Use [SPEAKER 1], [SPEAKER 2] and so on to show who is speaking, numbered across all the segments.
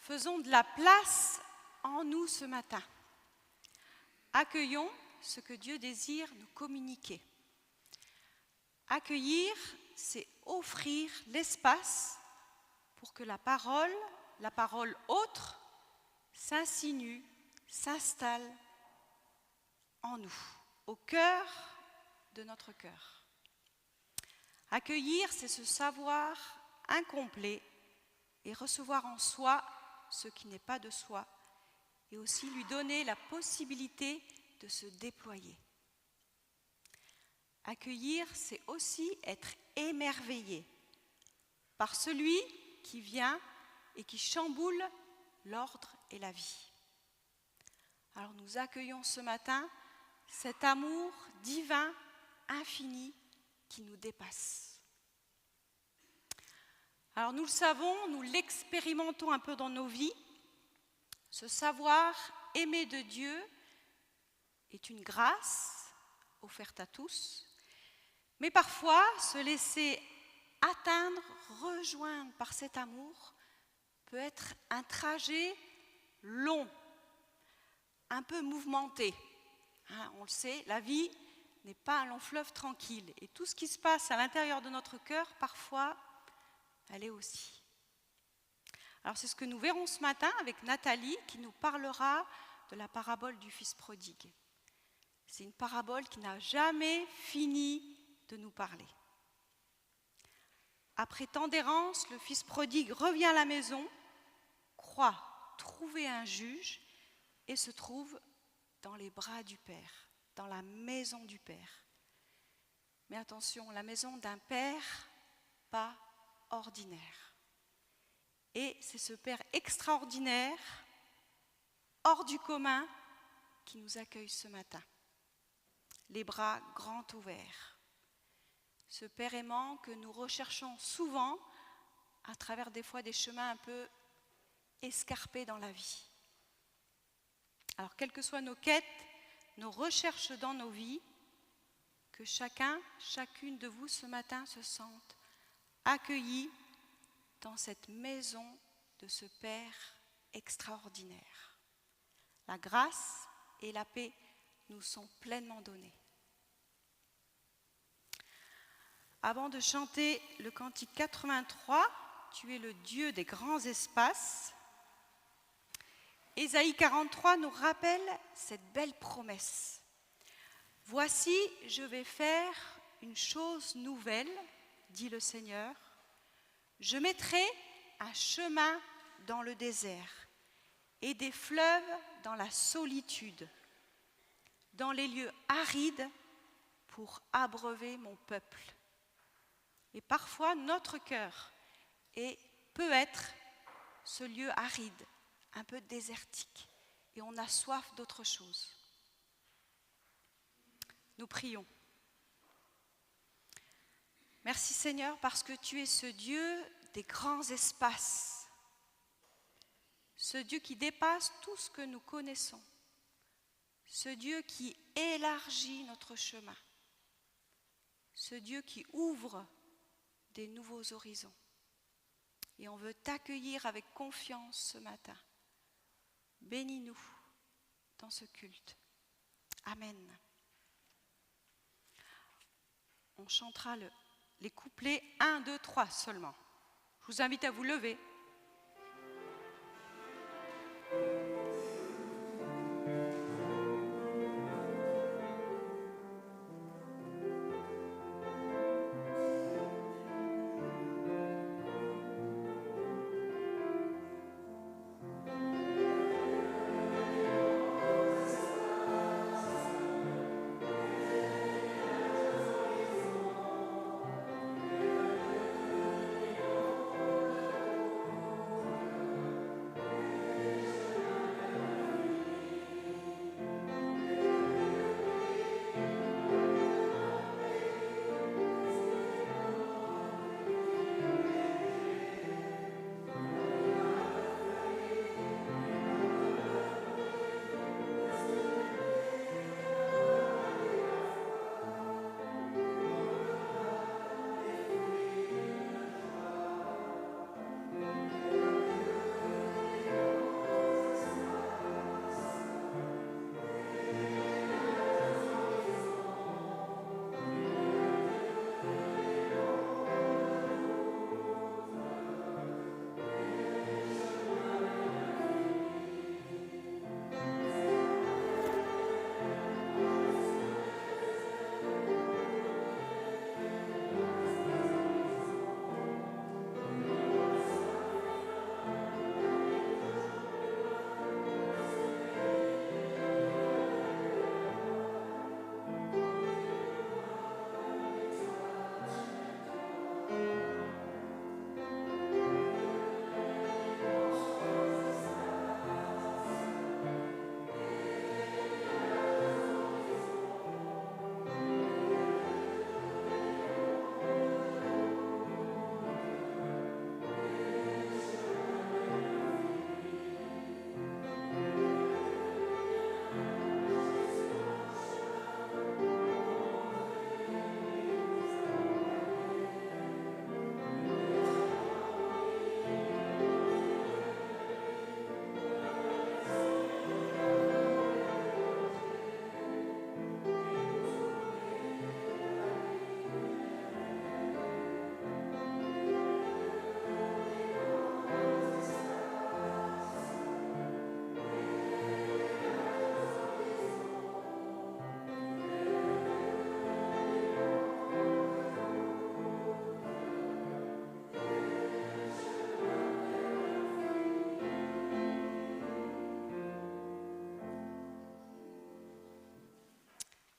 [SPEAKER 1] Faisons de la place en nous ce matin. Accueillons ce que Dieu désire nous communiquer. Accueillir, c'est offrir l'espace pour que la parole autre, s'insinue, s'installe en nous, au cœur de notre cœur. Accueillir, c'est se savoir incomplet et recevoir en soi ce qui n'est pas de soi, et aussi lui donner la possibilité de se déployer. Accueillir, c'est aussi être émerveillé par celui qui vient et qui chamboule l'ordre et la vie. Alors nous accueillons ce matin cet amour divin, infini, qui nous dépasse. Alors nous le savons, nous l'expérimentons un peu dans nos vies. Ce savoir aimer de Dieu est une grâce offerte à tous, mais parfois se laisser atteindre, rejoindre par cet amour peut être un trajet long, un peu mouvementé. On le sait, la vie n'est pas un long fleuve tranquille et tout ce qui se passe à l'intérieur de notre cœur, parfois, elle est aussi. Alors c'est ce que nous verrons ce matin avec Nathalie qui nous parlera de la parabole du fils prodigue. C'est une parabole qui n'a jamais fini de nous parler. Après tant d'errance, le fils prodigue revient à la maison, croit trouver un juge et se trouve dans les bras du Père, dans la maison du Père. Mais attention, la maison d'un Père pas ordinaire. Et c'est ce Père extraordinaire, hors du commun, qui nous accueille ce matin, les bras grands ouverts. Ce Père aimant que nous recherchons souvent à travers des fois des chemins un peu escarpés dans la vie. Alors, quelles que soient nos quêtes, nos recherches dans nos vies, que chacun, chacune de vous ce matin se sente accueilli dans cette maison de ce Père extraordinaire. La grâce et la paix nous sont pleinement données. Avant de chanter le cantique 83, « Tu es le Dieu des grands espaces », Ésaïe 43 nous rappelle cette belle promesse. « Voici, je vais faire une chose nouvelle, dit le Seigneur. Je mettrai un chemin dans le désert et des fleuves dans la solitude, dans les lieux arides pour abreuver mon peuple. » Et parfois, notre cœur peut être ce lieu aride, un peu désertique, et on a soif d'autre chose. Nous prions. Merci Seigneur parce que tu es ce Dieu des grands espaces, ce Dieu qui dépasse tout ce que nous connaissons, ce Dieu qui élargit notre chemin, ce Dieu qui ouvre des nouveaux horizons. Et on veut t'accueillir avec confiance ce matin. Bénis-nous dans ce culte. Amen. On chantera les couplets 1, 2, 3 seulement. Je vous invite à vous lever.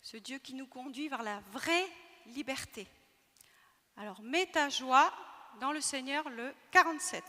[SPEAKER 1] ce Dieu qui nous conduit vers la vraie liberté. Alors mets ta joie dans le Seigneur, le 47.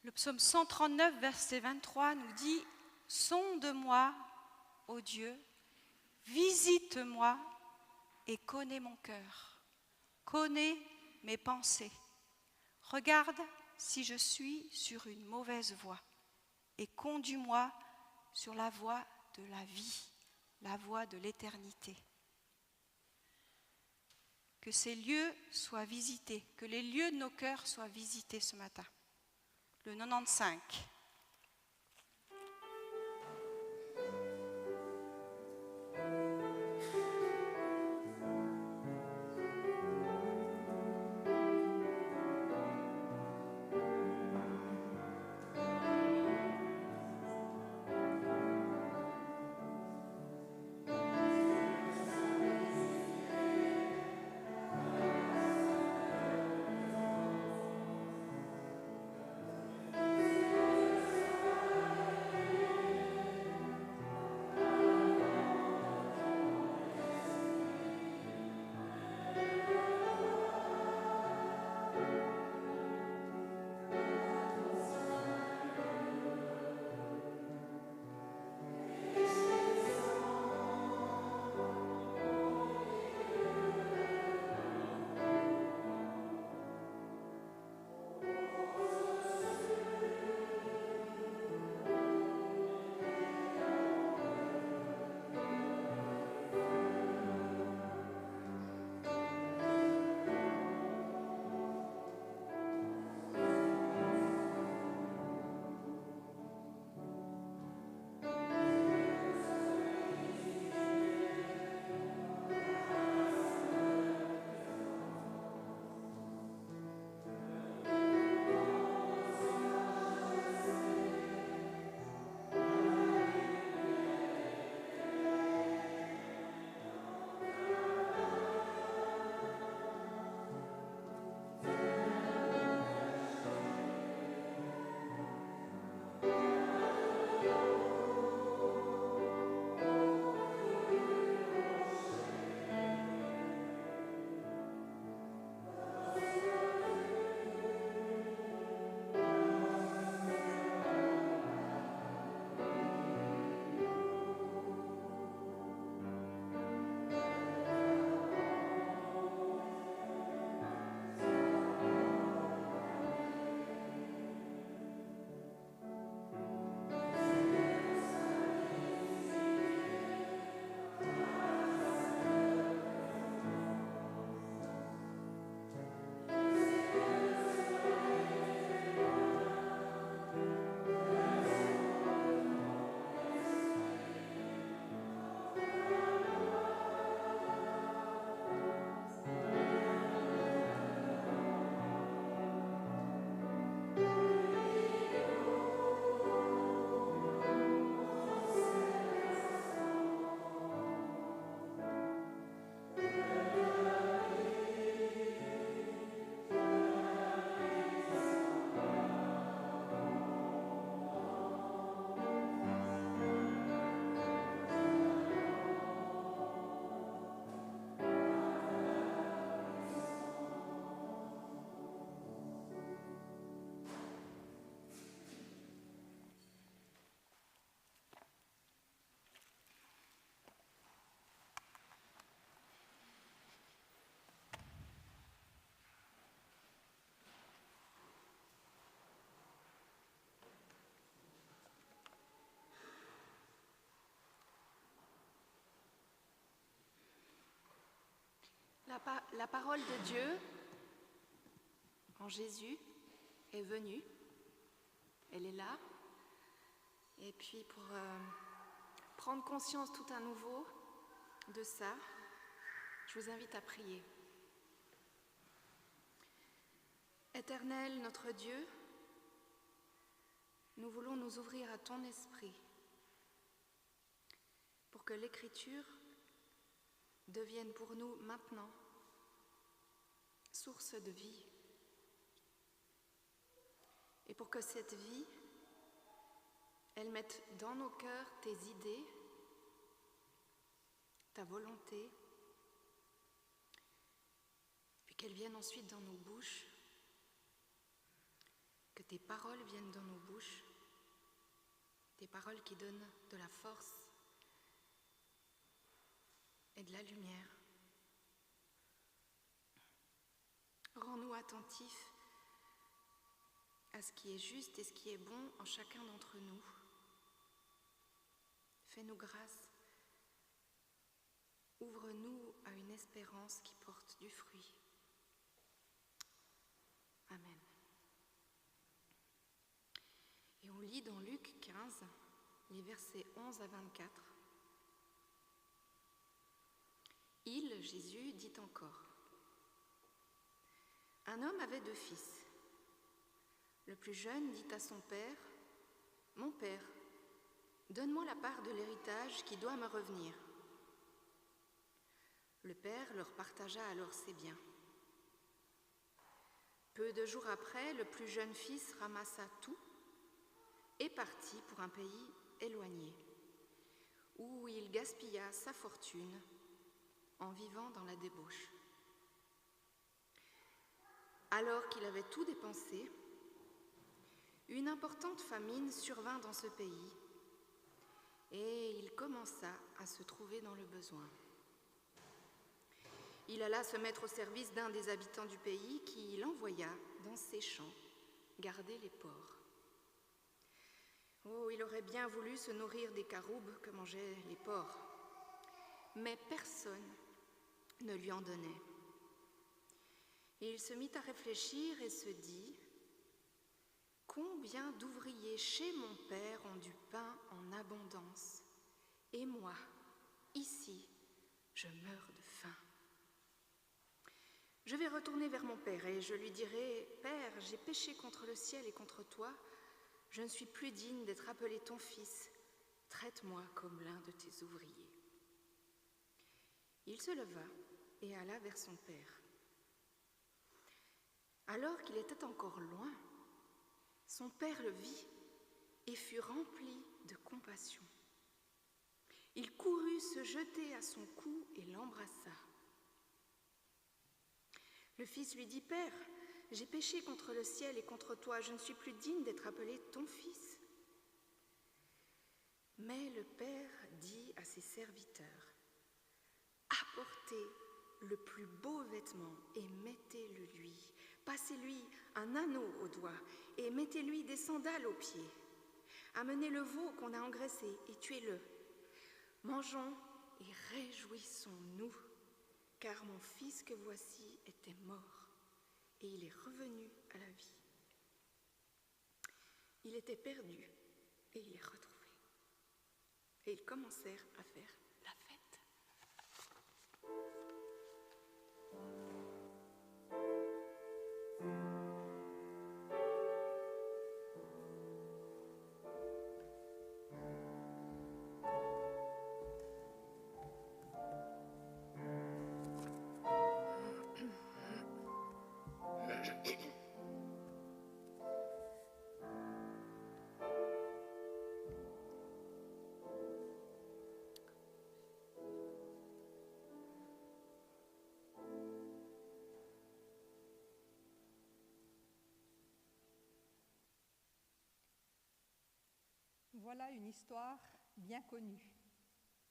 [SPEAKER 1] Le psaume 139, verset 23 nous dit « Sonde-moi, ô Dieu, visite-moi et connais mon cœur, connais mes pensées. Regarde si je suis sur une mauvaise voie et conduis-moi sur la voie de la vie, la voie de l'éternité. » Que ces lieux soient visités, que les lieux de nos cœurs soient visités ce matin. Le 95.
[SPEAKER 2] La parole de Dieu en Jésus est venue, elle est là, et puis pour prendre conscience tout à nouveau de ça, je vous invite à prier. Éternel, notre Dieu, nous voulons nous ouvrir à ton esprit pour que l'Écriture devienne pour nous maintenant source de vie et pour que cette vie, elle mette dans nos cœurs tes idées, ta volonté, puis qu'elle vienne ensuite dans nos bouches, que tes paroles viennent dans nos bouches, des paroles qui donnent de la force et de la lumière. Rends-nous attentifs à ce qui est juste et ce qui est bon en chacun d'entre nous. Fais-nous grâce. Ouvre-nous à une espérance qui porte du fruit. Amen. Et on lit dans Luc 15, les versets 11 à 24. Il, Jésus, dit encore: Un homme avait 2 fils. Le plus jeune dit à son père: Mon père, donne-moi la part de l'héritage qui doit me revenir. Le père leur partagea alors ses biens. Peu de jours après, le plus jeune fils ramassa tout et partit pour un pays éloigné, où il gaspilla sa fortune en vivant dans la débauche. Alors qu'il avait tout dépensé, une importante famine survint dans ce pays et il commença à se trouver dans le besoin. Il alla se mettre au service d'un des habitants du pays qui l'envoya dans ses champs garder les porcs. Oh, il aurait bien voulu se nourrir des caroubes que mangeaient les porcs, mais personne ne lui en donnait. Et il se mit à réfléchir et se dit: Combien d'ouvriers chez mon père ont du pain en abondance, et moi, ici, je meurs de faim. Je vais retourner vers mon père et je lui dirai: Père, j'ai péché contre le ciel et contre toi, je ne suis plus digne d'être appelé ton fils, traite-moi comme l'un de tes ouvriers. Il se leva et alla vers son père. Alors qu'il était encore loin, son père le vit et fut rempli de compassion. Il courut se jeter à son cou et l'embrassa. Le fils lui dit: Père, j'ai péché contre le ciel et contre toi, je ne suis plus digne d'être appelé ton fils. Mais le père dit à ses serviteurs: Apportez le plus beau vêtement et mettez-le lui. Passez-lui un anneau au doigt et mettez-lui des sandales aux pieds. Amenez le veau qu'on a engraissé et tuez-le. Mangeons et réjouissons-nous, car mon fils que voici était mort et il est revenu à la vie. Il était perdu et il est retrouvé. Et ils commencèrent à faire la fête.
[SPEAKER 3] Voilà une histoire bien connue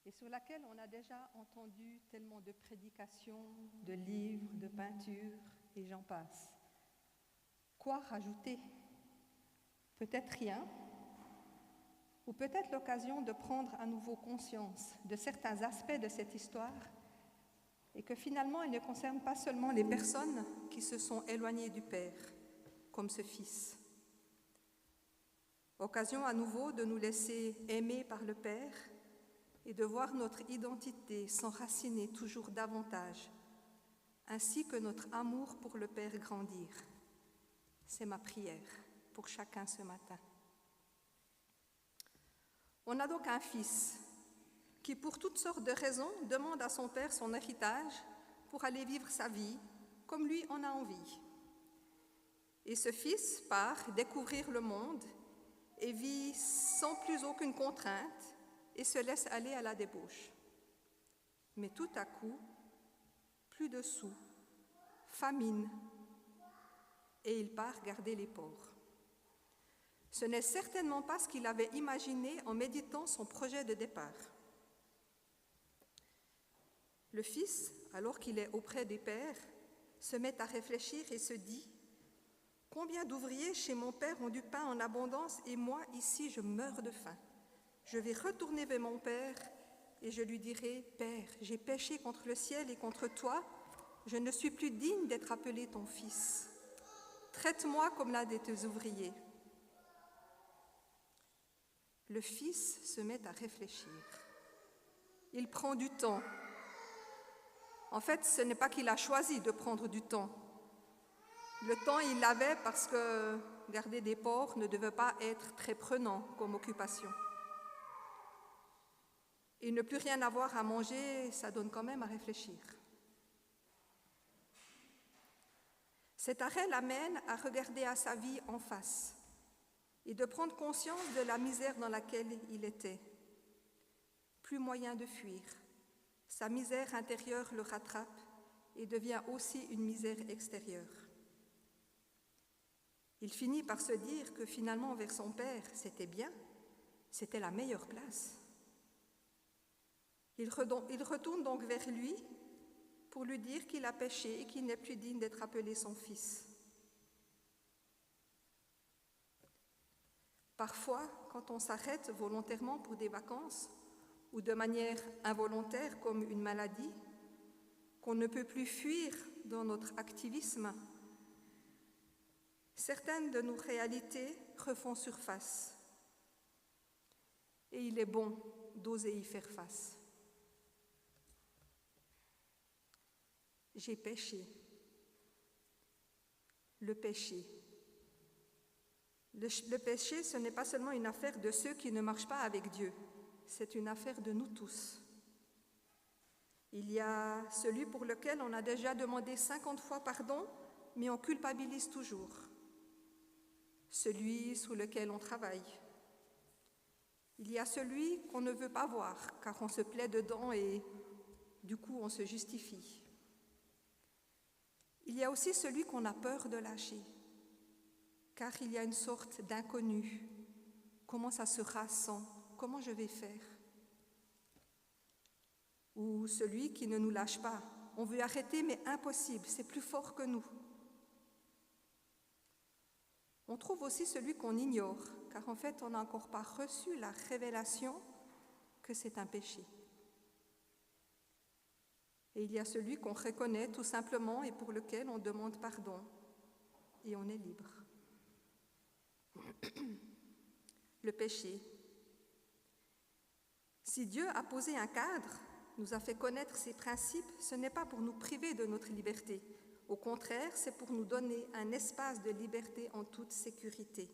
[SPEAKER 3] et sur laquelle on a déjà entendu tellement de prédications, de livres, de peintures et j'en passe. Quoi rajouter? Peut-être rien, ou peut-être l'occasion de prendre à nouveau conscience de certains aspects de cette histoire et que finalement il ne concerne pas seulement les personnes qui se sont éloignées du Père, comme ce Fils. Occasion à nouveau de nous laisser aimer par le Père et de voir notre identité s'enraciner toujours davantage, ainsi que notre amour pour le Père grandir. C'est ma prière pour chacun ce matin. On a donc un fils qui, pour toutes sortes de raisons, demande à son père son héritage pour aller vivre sa vie comme lui en a envie. Et ce fils part découvrir le monde et vit sans plus aucune contrainte et se laisse aller à la débauche. Mais tout à coup, plus de sous, famine, et il part garder les porcs. Ce n'est certainement pas ce qu'il avait imaginé en méditant son projet de départ. Le fils, alors qu'il est auprès des pères, se met à réfléchir et se dit « Combien d'ouvriers chez mon père ont du pain en abondance et moi, ici, je meurs de faim. Je vais retourner vers mon père et je lui dirai « Père, j'ai péché contre le ciel et contre toi, je ne suis plus digne d'être appelé ton fils. Traite-moi comme l'un de tes ouvriers. » Le fils se met à réfléchir. Il prend du temps. En fait, ce n'est pas qu'il a choisi de prendre du temps. Le temps, il l'avait parce que garder des porcs ne devait pas être très prenant comme occupation. Et ne plus rien avoir à manger, ça donne quand même à réfléchir. Cet arrêt l'amène à regarder à sa vie en face et de prendre conscience de la misère dans laquelle il était. Plus moyen de fuir. Sa misère intérieure le rattrape et devient aussi une misère extérieure. Il finit par se dire que finalement, vers son père, c'était bien, c'était la meilleure place. Il retourne donc vers lui pour lui dire qu'il a péché et qu'il n'est plus digne d'être appelé son fils. Parfois, quand on s'arrête volontairement pour des vacances ou de manière involontaire comme une maladie, qu'on ne peut plus fuir dans notre activisme, certaines de nos réalités refont surface. Et il est bon d'oser y faire face. J'ai péché. Le péché. Le péché, ce n'est pas seulement une affaire de ceux qui ne marchent pas avec Dieu, c'est une affaire de nous tous. Il y a celui pour lequel on a déjà demandé 50 fois pardon, mais on culpabilise toujours. Celui sous lequel on travaille. Il y a celui qu'on ne veut pas voir, car on se plaît dedans et du coup on se justifie. Il y a aussi celui qu'on a peur de lâcher, car il y a une sorte d'inconnu. Comment ça sera sans? Comment je vais faire? Ou celui qui ne nous lâche pas. On veut arrêter, mais impossible, c'est plus fort que nous. On trouve aussi celui qu'on ignore, car en fait, on n'a encore pas reçu la révélation que c'est un péché. Et il y a celui qu'on reconnaît tout simplement et pour lequel on demande pardon, et on est libre. Le péché. Si Dieu a posé un cadre, nous a fait connaître ses principes, ce n'est pas pour nous priver de notre liberté. Au contraire, c'est pour nous donner un espace de liberté en toute sécurité.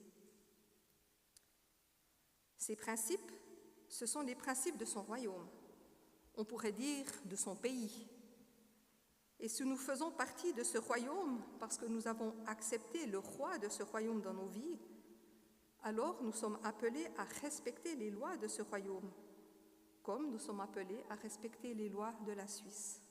[SPEAKER 3] Ces principes, ce sont les principes de son royaume. On pourrait dire de son pays. Et si nous faisons partie de ce royaume, parce que nous avons accepté le roi de ce royaume dans nos vies, alors nous sommes appelés à respecter les lois de ce royaume, comme nous sommes appelés à respecter les lois de la Suisse.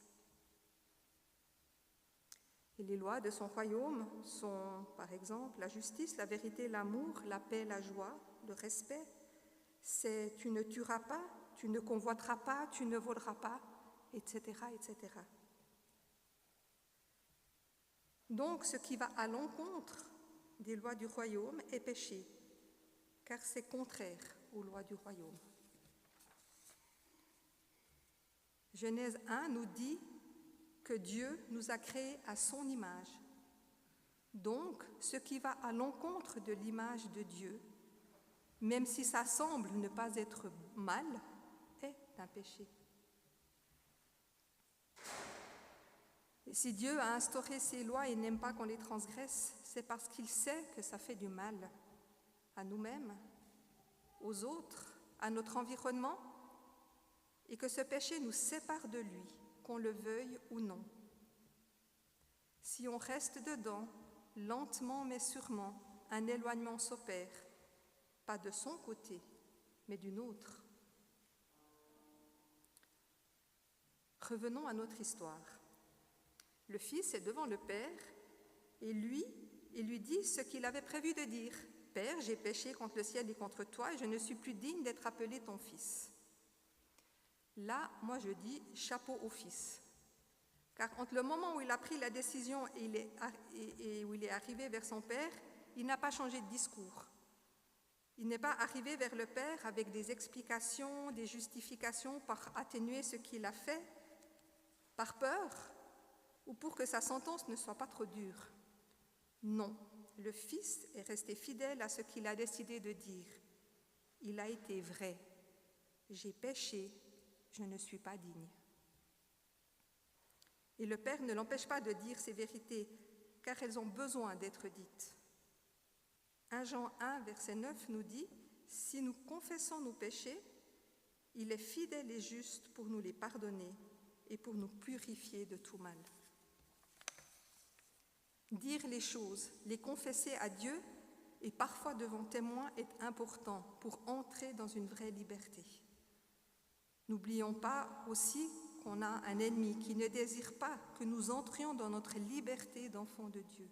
[SPEAKER 3] Et les lois de son royaume sont, par exemple, la justice, la vérité, l'amour, la paix, la joie, le respect. C'est « tu ne tueras pas », « tu ne convoiteras pas »,« tu ne voleras pas », etc., etc. Donc, ce qui va à l'encontre des lois du royaume est péché, car c'est contraire aux lois du royaume. Genèse 1 nous dit que Dieu nous a créés à son image. Donc, ce qui va à l'encontre de l'image de Dieu, même si ça semble ne pas être mal, est un péché. Et si Dieu a instauré ces lois et n'aime pas qu'on les transgresse, c'est parce qu'il sait que ça fait du mal à nous-mêmes, aux autres, à notre environnement, et que ce péché nous sépare de lui, qu'on le veuille ou non. Si on reste dedans, lentement mais sûrement, un éloignement s'opère, pas de son côté, mais d'une autre. Revenons à notre histoire. Le Fils est devant le Père, et il lui dit ce qu'il avait prévu de dire. « Père, j'ai péché contre le ciel et contre toi, et je ne suis plus digne d'être appelé ton Fils. » Là, moi je dis chapeau au Fils. Car entre le moment où il a pris la décision et où il est arrivé vers son Père, il n'a pas changé de discours. Il n'est pas arrivé vers le Père avec des explications, des justifications pour atténuer ce qu'il a fait, par peur ou pour que sa sentence ne soit pas trop dure. Non, le Fils est resté fidèle à ce qu'il a décidé de dire. Il a été vrai. J'ai péché, je ne suis pas digne. Et le Père ne l'empêche pas de dire ces vérités, car elles ont besoin d'être dites. 1 Jean 1, verset 9 nous dit « Si nous confessons nos péchés, il est fidèle et juste pour nous les pardonner et pour nous purifier de tout mal. » Dire les choses, les confesser à Dieu et parfois devant témoins est important pour entrer dans une vraie liberté. N'oublions pas aussi qu'on a un ennemi qui ne désire pas que nous entrions dans notre liberté d'enfants de Dieu.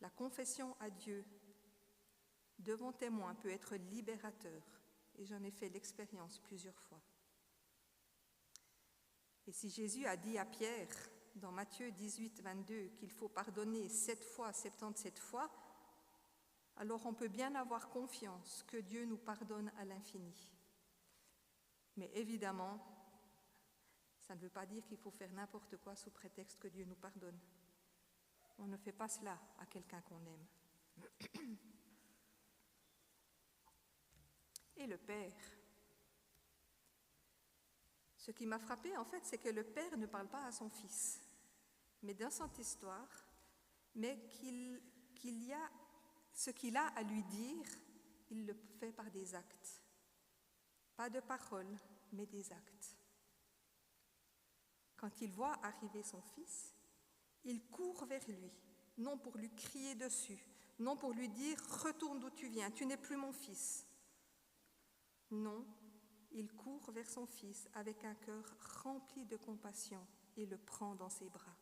[SPEAKER 3] La confession à Dieu devant témoins peut être libérateur, et j'en ai fait l'expérience plusieurs fois. Et si Jésus a dit à Pierre, dans Matthieu 18, 22, qu'il faut pardonner 7 fois, 77 fois, alors on peut bien avoir confiance que Dieu nous pardonne à l'infini. Mais évidemment, ça ne veut pas dire qu'il faut faire n'importe quoi sous prétexte que Dieu nous pardonne. On ne fait pas cela à quelqu'un qu'on aime. Et le Père. Ce qui m'a frappé, en fait, c'est que le Père ne parle pas à son Fils, mais dans cette histoire, mais qu'il y a ce qu'il a à lui dire, il le fait par des actes. Pas de paroles, mais des actes. Quand il voit arriver son Fils, il court vers lui, non pour lui crier dessus, non pour lui dire « Retourne d'où tu viens, tu n'es plus mon fils ». Non, il court vers son Fils avec un cœur rempli de compassion et le prend dans ses bras.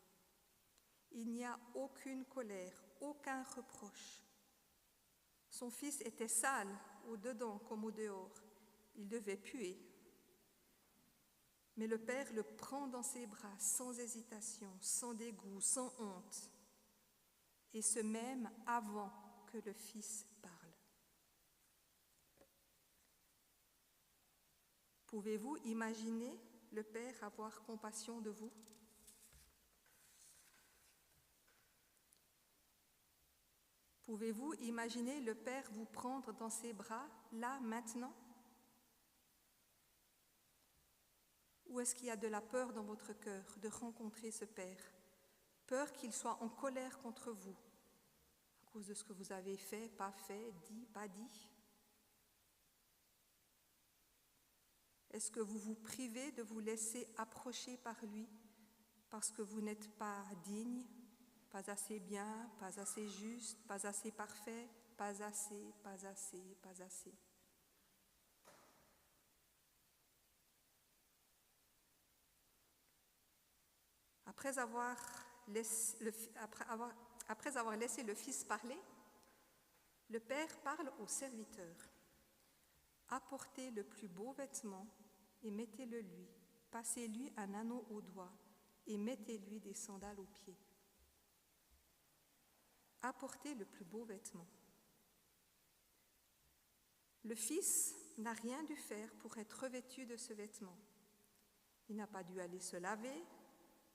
[SPEAKER 3] Il n'y a aucune colère, aucun reproche. Son Fils était sale, au dedans comme au dehors. Il devait puer. Mais le Père le prend dans ses bras sans hésitation, sans dégoût, sans honte. Et ce même avant que le Fils parle. Pouvez-vous imaginer le Père avoir compassion de vous? Pouvez-vous imaginer le Père vous prendre dans ses bras, là, maintenant? Ou est-ce qu'il y a de la peur dans votre cœur de rencontrer ce Père? Peur qu'il soit en colère contre vous, à cause de ce que vous avez fait, dit, pas dit? Est-ce que vous vous privez de vous laisser approcher par lui parce que vous n'êtes pas digne, pas assez bien, pas assez juste, pas assez parfait, pas assez, pas assez, pas assez? Après avoir laissé le Fils parler, le Père parle au serviteur. Apportez le plus beau vêtement et mettez-le lui. Passez-lui un anneau au doigt et mettez-lui des sandales aux pieds. Apportez le plus beau vêtement. Le Fils n'a rien dû faire pour être revêtu de ce vêtement. Il n'a pas dû aller se laver,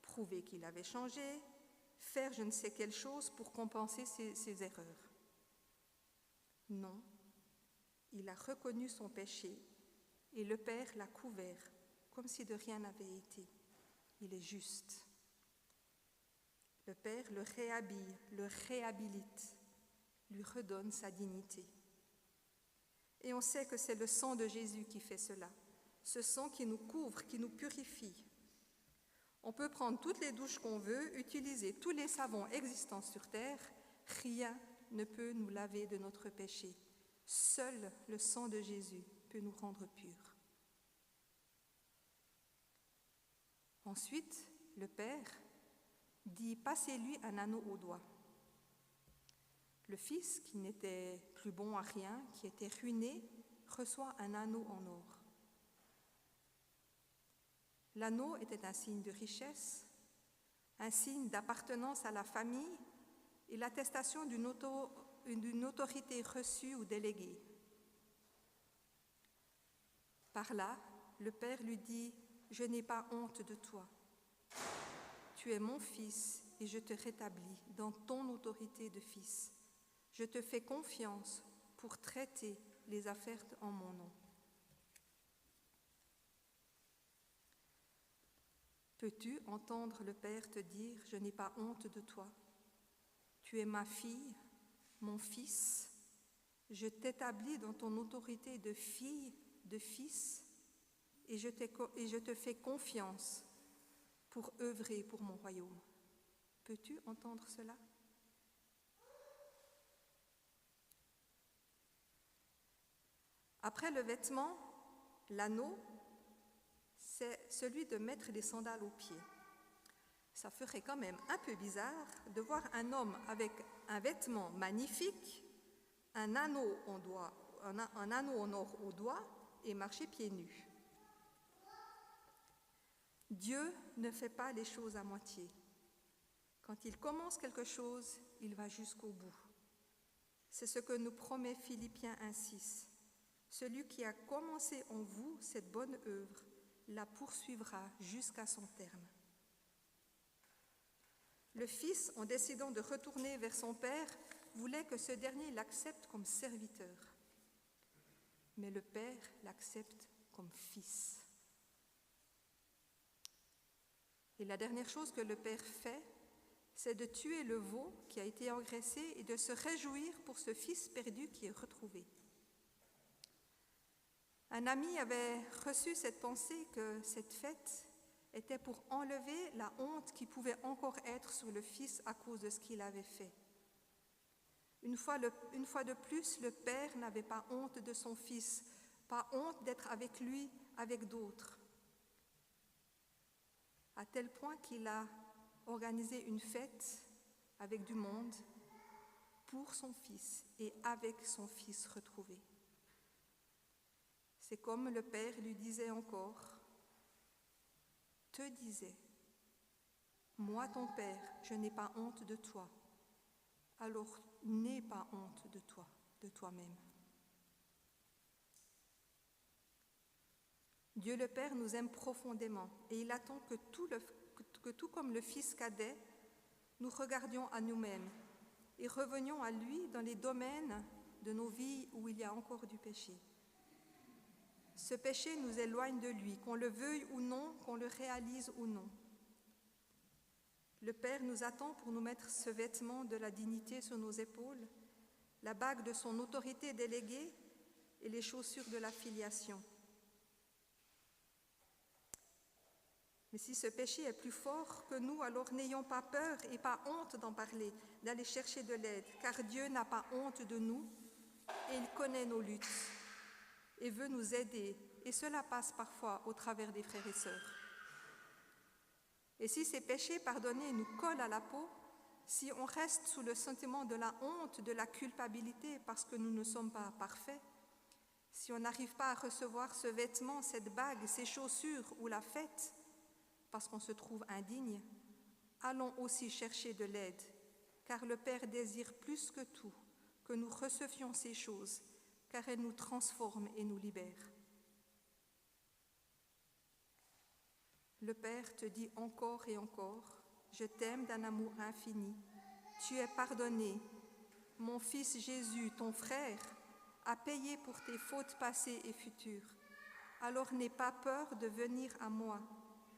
[SPEAKER 3] prouver qu'il avait changé, faire je ne sais quelle chose pour compenser ses erreurs. Non, il a reconnu son péché et le Père l'a couvert comme si de rien n'avait été. Il est juste. Le Père le réhabille, le réhabilite, lui redonne sa dignité. Et on sait que c'est le sang de Jésus qui fait cela, ce sang qui nous couvre, qui nous purifie. On peut prendre toutes les douches qu'on veut, utiliser tous les savons existants sur terre, rien ne peut nous laver de notre péché. Seul le sang de Jésus peut nous rendre purs. Ensuite, le Père dit « Passez-lui un anneau au doigt ». Le fils, qui n'était plus bon à rien, qui était ruiné, reçoit un anneau en or. L'anneau était un signe de richesse, un signe d'appartenance à la famille et l'attestation d'une autorité reçue ou déléguée. Par là, le Père lui dit « Je n'ai pas honte de toi. Tu es mon fils et je te rétablis dans ton autorité de fils. Je te fais confiance pour traiter les affaires en mon nom. » Peux-tu entendre le Père te dire « Je n'ai pas honte de toi. Tu es ma fille, mon fils. Je t'établis dans ton autorité de fille, de fils, et je te fais confiance pour œuvrer pour mon royaume. » Peux-tu entendre cela? Après le vêtement, l'anneau, c'est celui de mettre des sandales aux pieds. Ça ferait quand même un peu bizarre de voir un homme avec un vêtement magnifique, un anneau en or au doigt et marcher pieds nus. Dieu ne fait pas les choses à moitié. Quand il commence quelque chose, il va jusqu'au bout. C'est ce que nous promet Philippiens 1,6. Celui qui a commencé en vous cette bonne œuvre la poursuivra jusqu'à son terme. Le Fils, en décidant de retourner vers son Père, voulait que ce dernier l'accepte comme serviteur. Mais le Père l'accepte comme fils. Et la dernière chose que le Père fait, c'est de tuer le veau qui a été engraissé et de se réjouir pour ce fils perdu qui est retrouvé. Un ami avait reçu cette pensée que cette fête était pour enlever la honte qui pouvait encore être sur le fils à cause de ce qu'il avait fait. Une fois de plus, le Père n'avait pas honte de son fils, pas honte d'être avec lui, avec d'autres, à tel point qu'il a organisé une fête avec du monde pour son fils et avec son fils retrouvé. C'est comme le Père lui disait encore, te disait, moi ton Père, je n'ai pas honte de toi, alors n'aie pas honte de toi, de toi-même. Dieu le Père nous aime profondément et il attend que tout comme le Fils cadet, nous regardions à nous-mêmes et revenions à lui dans les domaines de nos vies où il y a encore du péché. Ce péché nous éloigne de lui, qu'on le veuille ou non, qu'on le réalise ou non. Le Père nous attend pour nous mettre ce vêtement de la dignité sur nos épaules, la bague de son autorité déléguée et les chaussures de la filiation. Mais si ce péché est plus fort que nous, alors n'ayons pas peur et pas honte d'en parler, d'aller chercher de l'aide, car Dieu n'a pas honte de nous et il connaît nos luttes et veut nous aider, et cela passe parfois au travers des frères et sœurs. Et si ces péchés pardonnés nous collent à la peau, si on reste sous le sentiment de la honte, de la culpabilité parce que nous ne sommes pas parfaits, si on n'arrive pas à recevoir ce vêtement, cette bague, ces chaussures ou la fête, parce qu'on se trouve indigne, allons aussi chercher de l'aide, car le Père désire plus que tout que nous recevions ces choses, car elles nous transforment et nous libèrent. Le Père te dit encore et encore, je t'aime d'un amour infini. Tu es pardonné. Mon fils Jésus, ton frère, a payé pour tes fautes passées et futures. Alors n'aie pas peur de venir à moi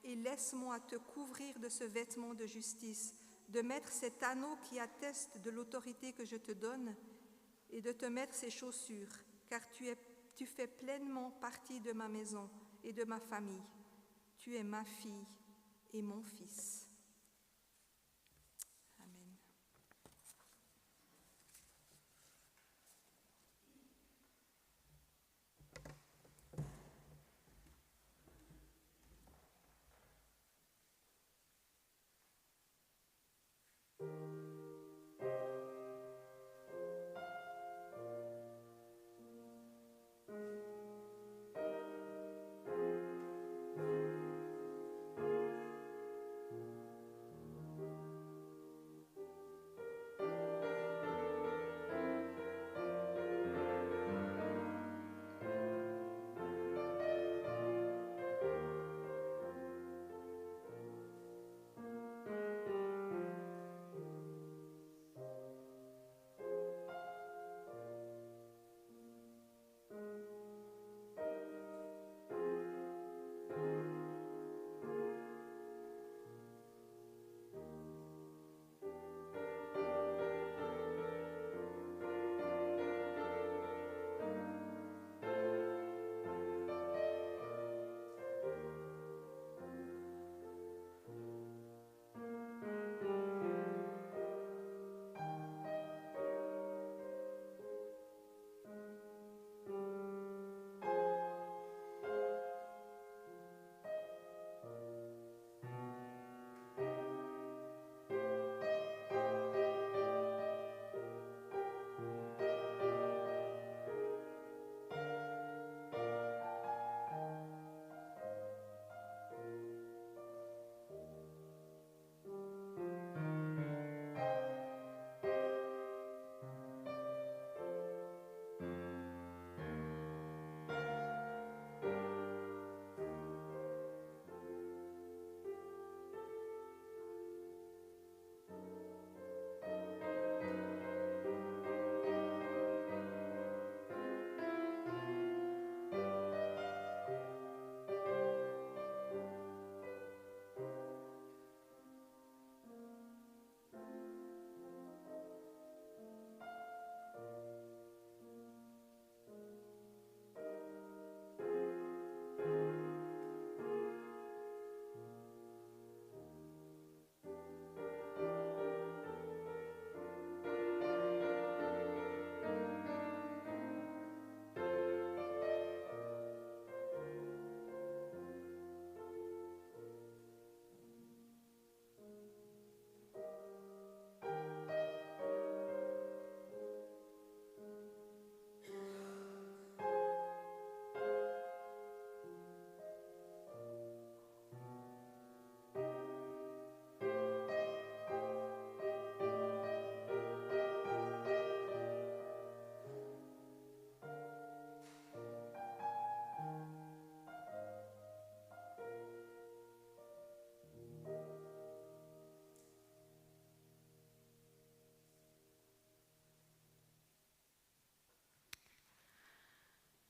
[SPEAKER 3] et laisse-moi te couvrir de ce vêtement de justice, de mettre cet anneau qui atteste de l'autorité que je te donne et de te mettre ces chaussures, car tu fais pleinement partie de ma maison et de ma famille. Tu es ma fille et mon fils. Amen.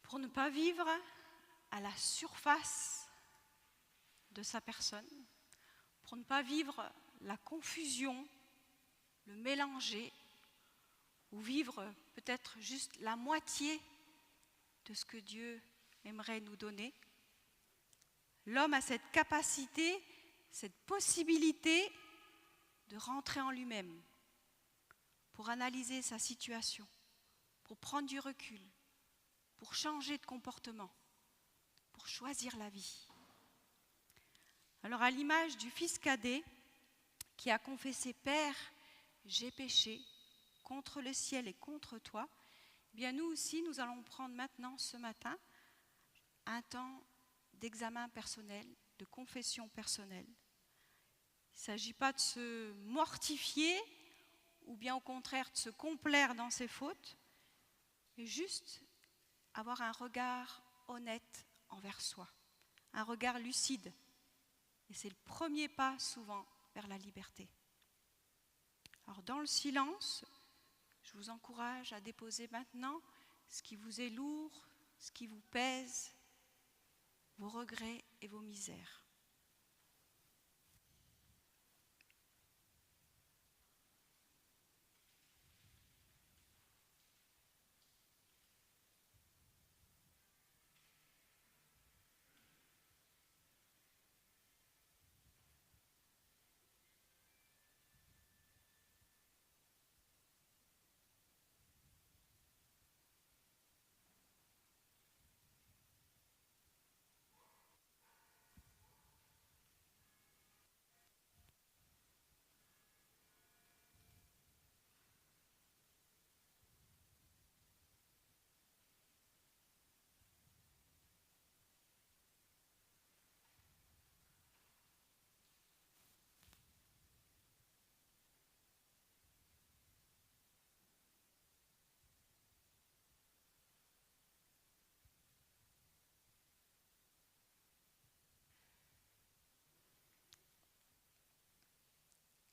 [SPEAKER 1] Pour ne pas vivre à la surface de sa personne, pour ne pas vivre la confusion, le mélanger, ou vivre peut-être juste la moitié de ce que Dieu aimerait nous donner. L'homme a cette capacité, cette possibilité de rentrer en lui-même, pour analyser sa situation, pour prendre du recul, pour changer de comportement, pour choisir la vie. Alors à l'image du fils cadet qui a confessé « Père, j'ai péché contre le ciel et contre toi », eh bien nous aussi, nous allons prendre maintenant, ce matin, un temps d'examen personnel, de confession personnelle. Il ne s'agit pas de se mortifier ou bien au contraire de se complaire dans ses fautes, mais juste avoir un regard honnête envers soi, un regard lucide, Et c'est le premier pas souvent vers la liberté. Alors dans le silence, je vous encourage à déposer maintenant ce qui vous est lourd, ce qui vous pèse, vos regrets et vos misères.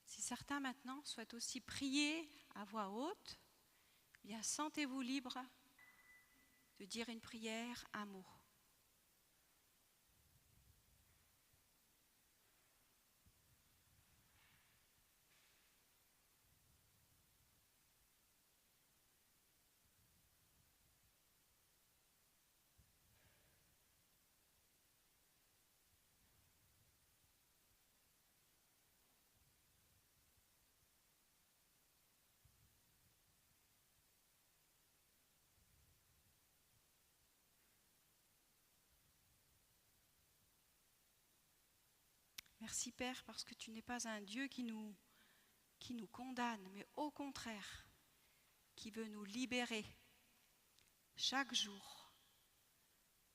[SPEAKER 1] Si certains maintenant souhaitent aussi prier à voix haute, eh bien sentez-vous libre de dire une prière, un mot. Merci Père, parce que tu n'es pas un Dieu qui nous condamne, mais au contraire, qui veut nous libérer chaque jour.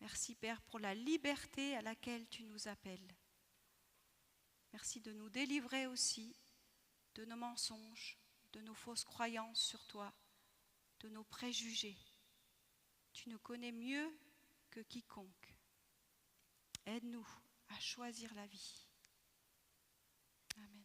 [SPEAKER 1] Merci Père pour la liberté à laquelle tu nous appelles. Merci de nous délivrer aussi de nos mensonges, de nos fausses croyances sur toi, de nos préjugés. Tu nous connais mieux que quiconque. Aide-nous à choisir la vie. Amen.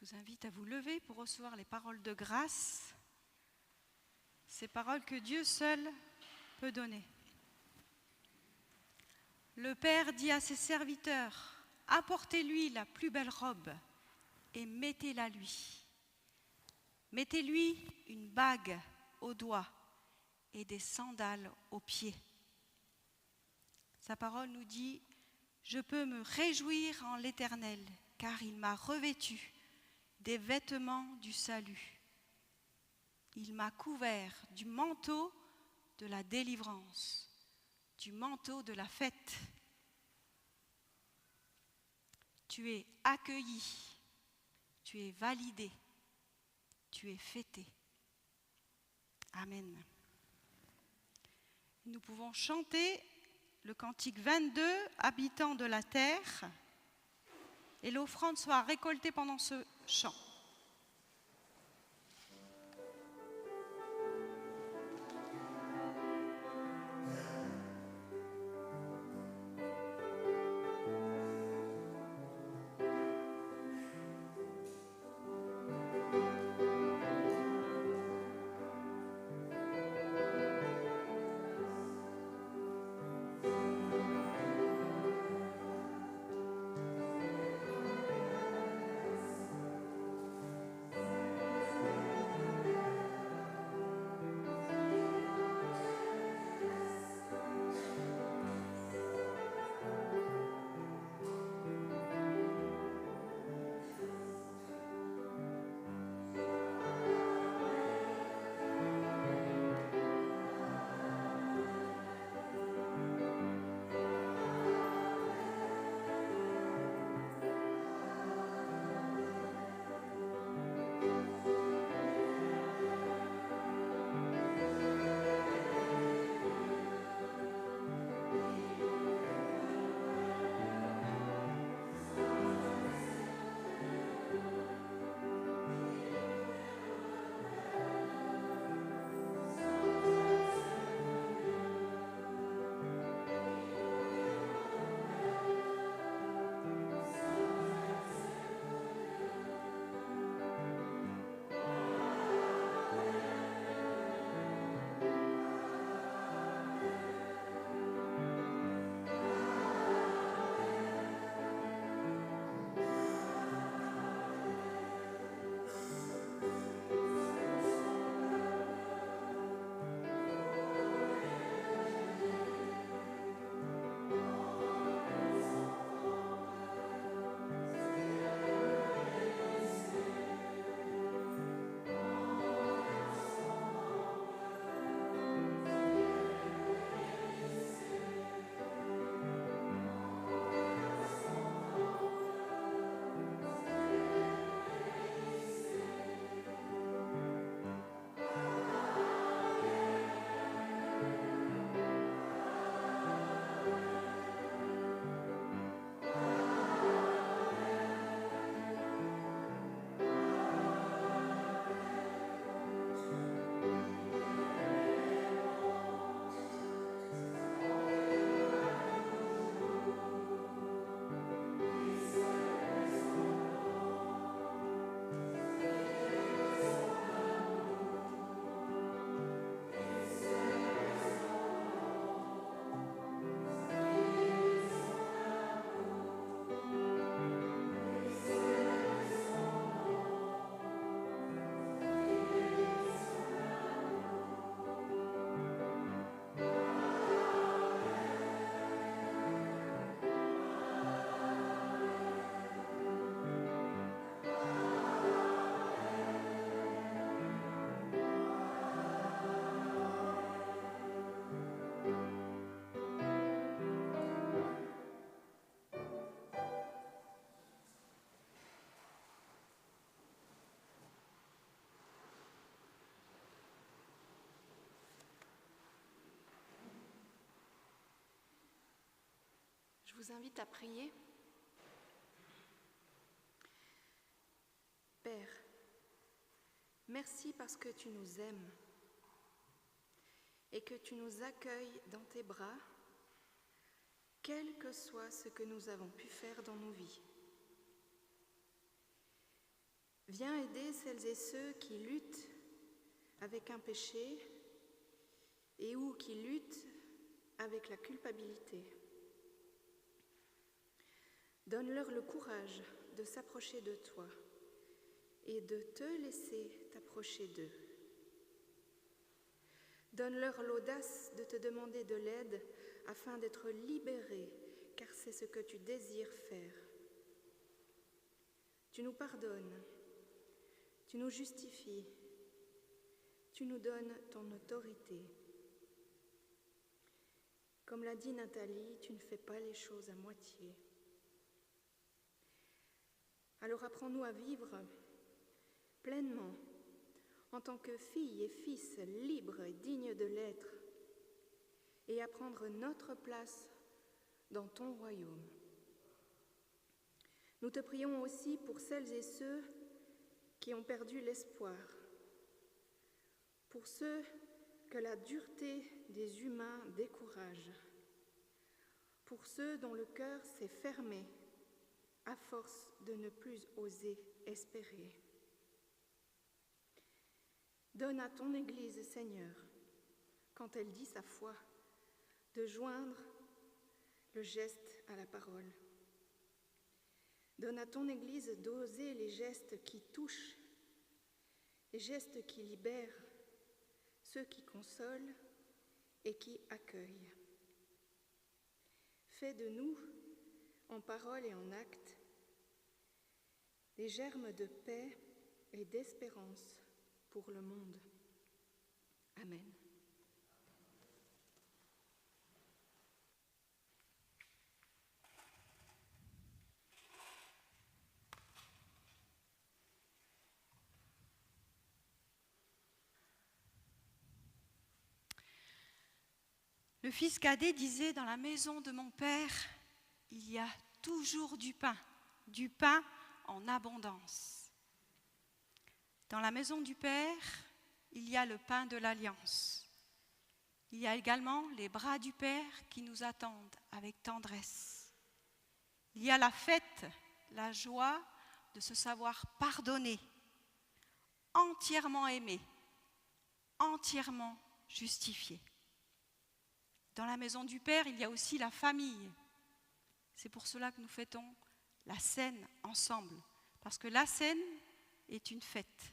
[SPEAKER 1] Je vous invite à vous lever pour recevoir les paroles de grâce, ces paroles que Dieu seul peut donner. Le Père dit à ses serviteurs, apportez-lui la plus belle robe et mettez-la lui. Mettez-lui une bague au doigt et des sandales aux pieds. Sa parole nous dit, je peux me réjouir en l'Éternel, car il m'a revêtu des vêtements du salut. Il m'a couvert du manteau de la délivrance, du manteau de la fête. Tu es accueilli, tu es validé, tu es fêté. Amen. Nous pouvons chanter le cantique 22, habitants de la terre, et l'offrande soit récoltée pendant ce chant.
[SPEAKER 2] Je vous invite à prier. Père, merci parce que tu nous aimes et que tu nous accueilles dans tes bras, quel que soit ce que nous avons pu faire dans nos vies. Viens aider celles et ceux qui luttent avec un péché et ou qui luttent avec la culpabilité. Donne-leur le courage de s'approcher de toi et de te laisser t'approcher d'eux. Donne-leur l'audace de te demander de l'aide afin d'être libérés, car c'est ce que tu désires faire. Tu nous pardonnes, tu nous justifies, tu nous donnes ton autorité. Comme l'a dit Nathalie, tu ne fais pas les choses à moitié. Alors apprends-nous à vivre pleinement en tant que filles et fils libres et dignes de l'être, et à prendre notre place dans ton royaume. Nous te prions aussi pour celles et ceux qui ont perdu l'espoir, pour ceux que la dureté des humains décourage, pour ceux dont le cœur s'est fermé à force de ne plus oser espérer. Donne à ton Église, Seigneur, quand elle dit sa foi, de joindre le geste à la parole. Donne à ton Église d'oser les gestes qui touchent, les gestes qui libèrent, ceux qui consolent et qui accueillent. Fais de nous, en parole et en acte, des germes de paix et d'espérance pour le monde. Amen.
[SPEAKER 1] Le fils cadet disait: dans la maison de mon père, il y a toujours du pain en abondance. Dans la maison du Père, il y a le pain de l'Alliance. Il y a également les bras du Père qui nous attendent avec tendresse. Il y a la fête, la joie de se savoir pardonné, entièrement aimé, entièrement justifié. Dans la maison du Père, il y a aussi la famille. C'est pour cela que nous fêtons la Cène ensemble, parce que la Cène est une fête.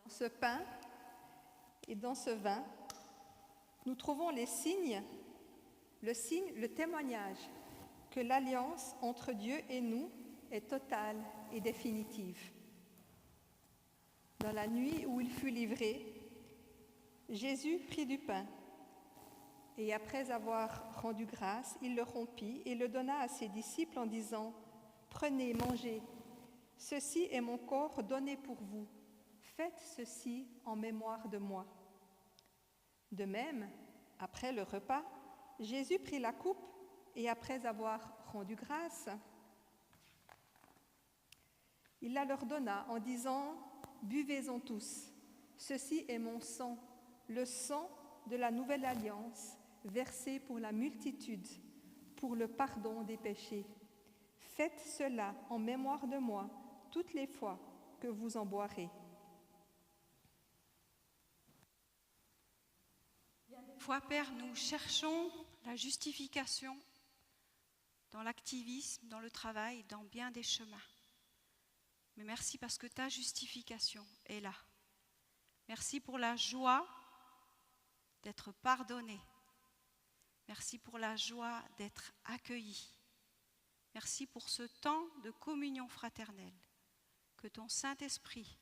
[SPEAKER 3] Dans ce pain et dans ce vin, nous trouvons les signes, le témoignage que l'alliance entre Dieu et nous est totale et définitive. Dans la nuit où il fut livré, Jésus prit du pain et après avoir rendu grâce, il le rompit et le donna à ses disciples en disant: « Prenez, mangez, ceci est mon corps donné pour vous. Faites ceci en mémoire de moi. » De même, après le repas, Jésus prit la coupe et après avoir rendu grâce, il la leur donna en disant: « Buvez-en tous, ceci est mon sang, le sang de la nouvelle alliance, versé pour la multitude, pour le pardon des péchés. Faites cela en mémoire de moi toutes les fois que vous en boirez. »
[SPEAKER 1] Foi, Père, nous cherchons la justification dans l'activisme, dans le travail, dans bien des chemins. Mais merci parce que ta justification est là. Merci pour la joie d'être pardonné. Merci pour la joie d'être accueilli. Merci pour ce temps de communion fraternelle. Que ton Saint-Esprit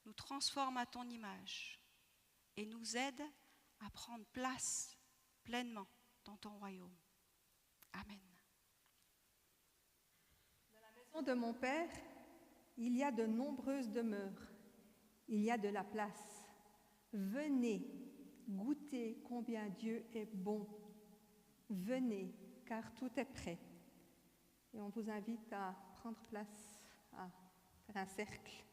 [SPEAKER 1] nous transforme à ton image et nous aide à prendre place pleinement dans ton royaume. Amen.
[SPEAKER 3] Dans la maison de mon Père, il y a de nombreuses demeures. Il y a de la place. Venez, goûtez combien Dieu est bon. Venez, car tout est prêt. Et on vous invite à prendre place, à faire un cercle.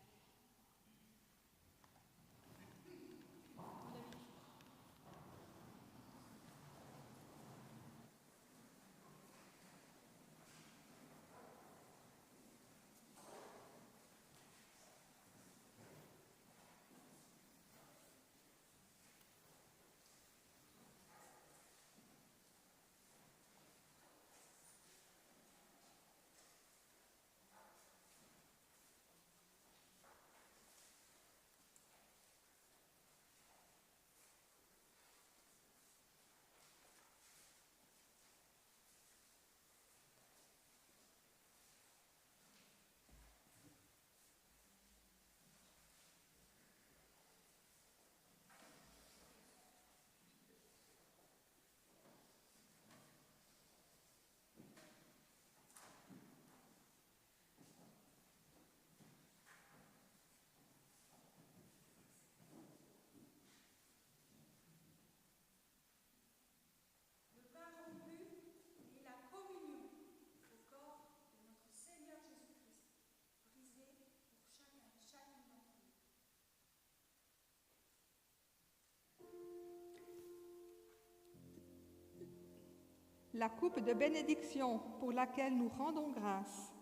[SPEAKER 3] La coupe de bénédiction pour laquelle nous rendons grâce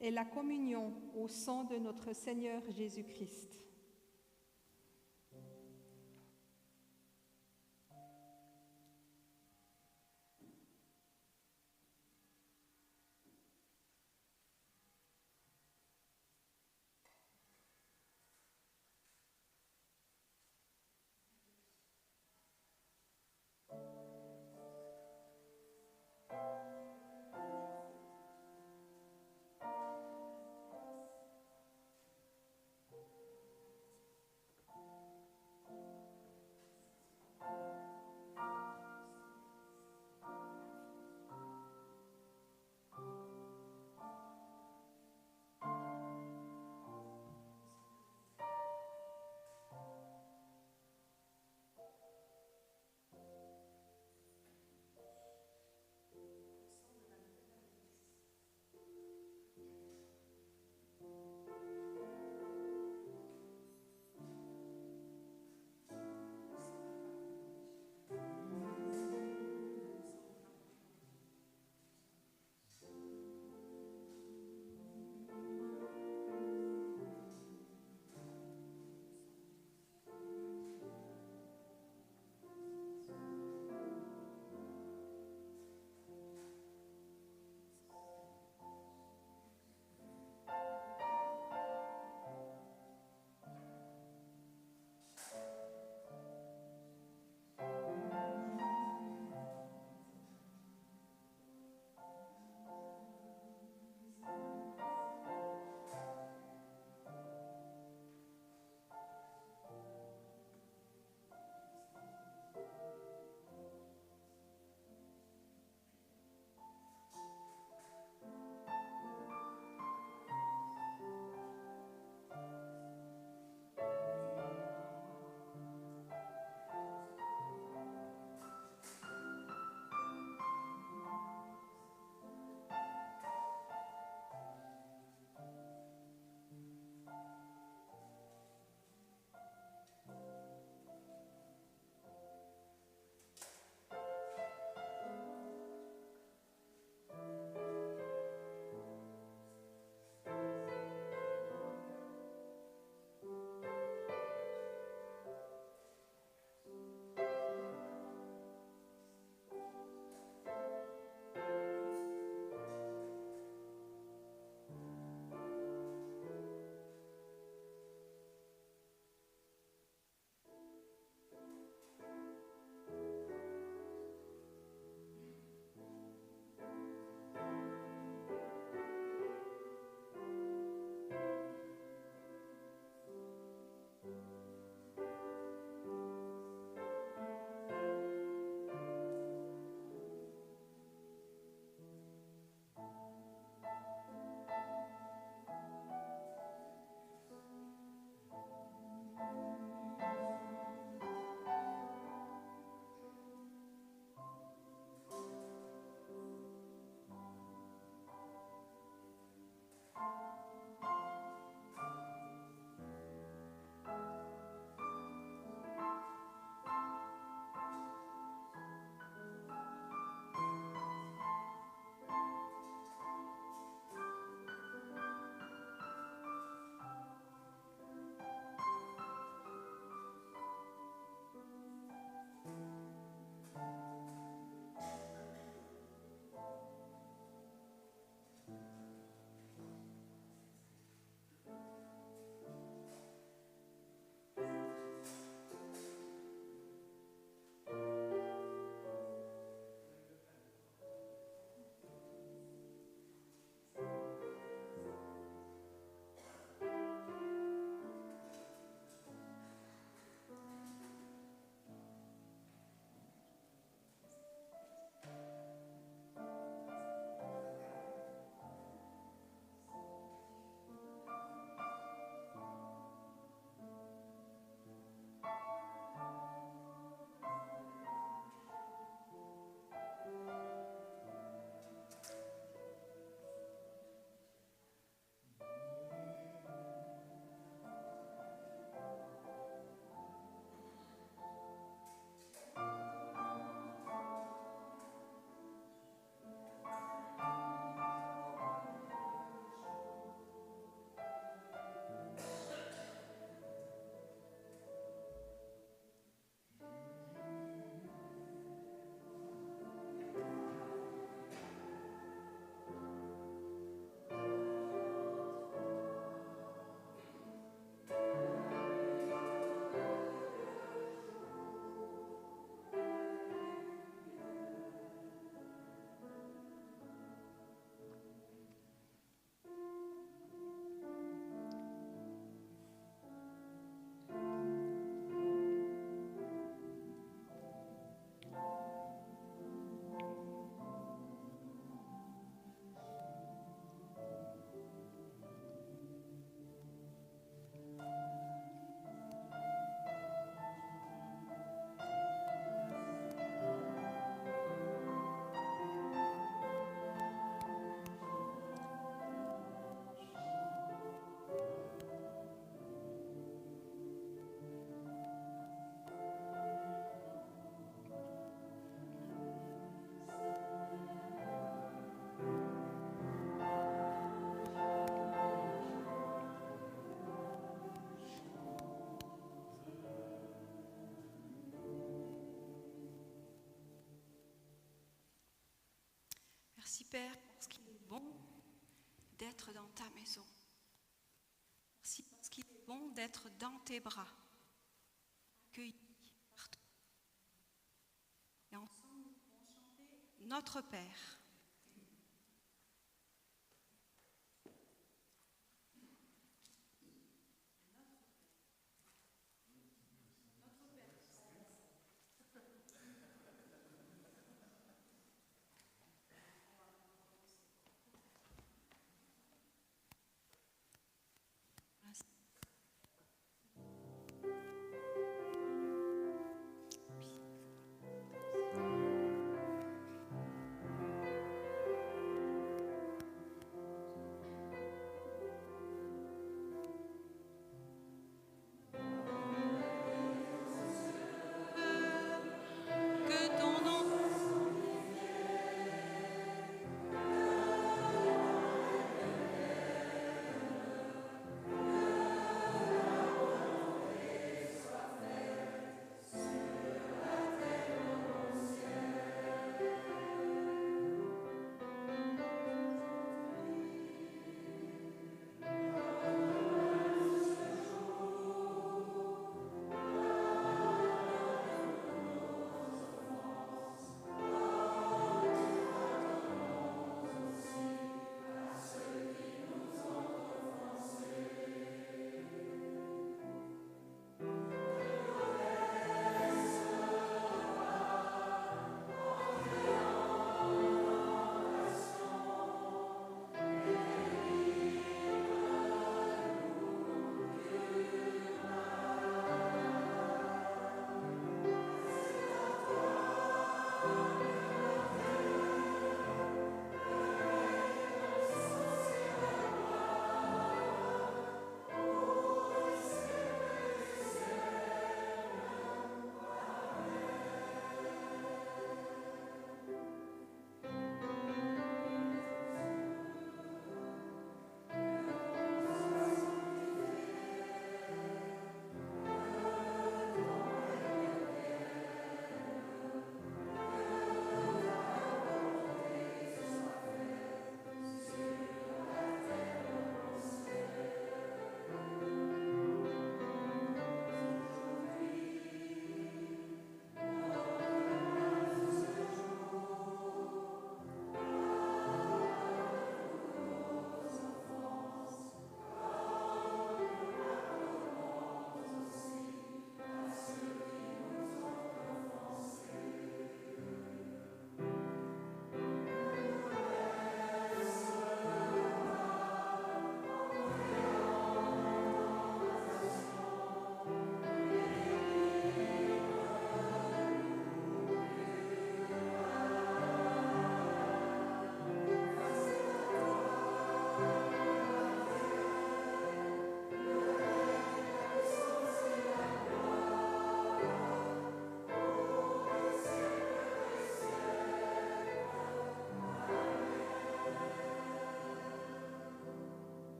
[SPEAKER 3] est la communion au sang de notre Seigneur Jésus-Christ.
[SPEAKER 1] Père, parce qu'il est bon d'être dans ta maison. Merci parce qu'il est bon d'être dans tes bras, accueilli par toi. Et ensemble, nous pouvons chanter Notre Père. Que ton nom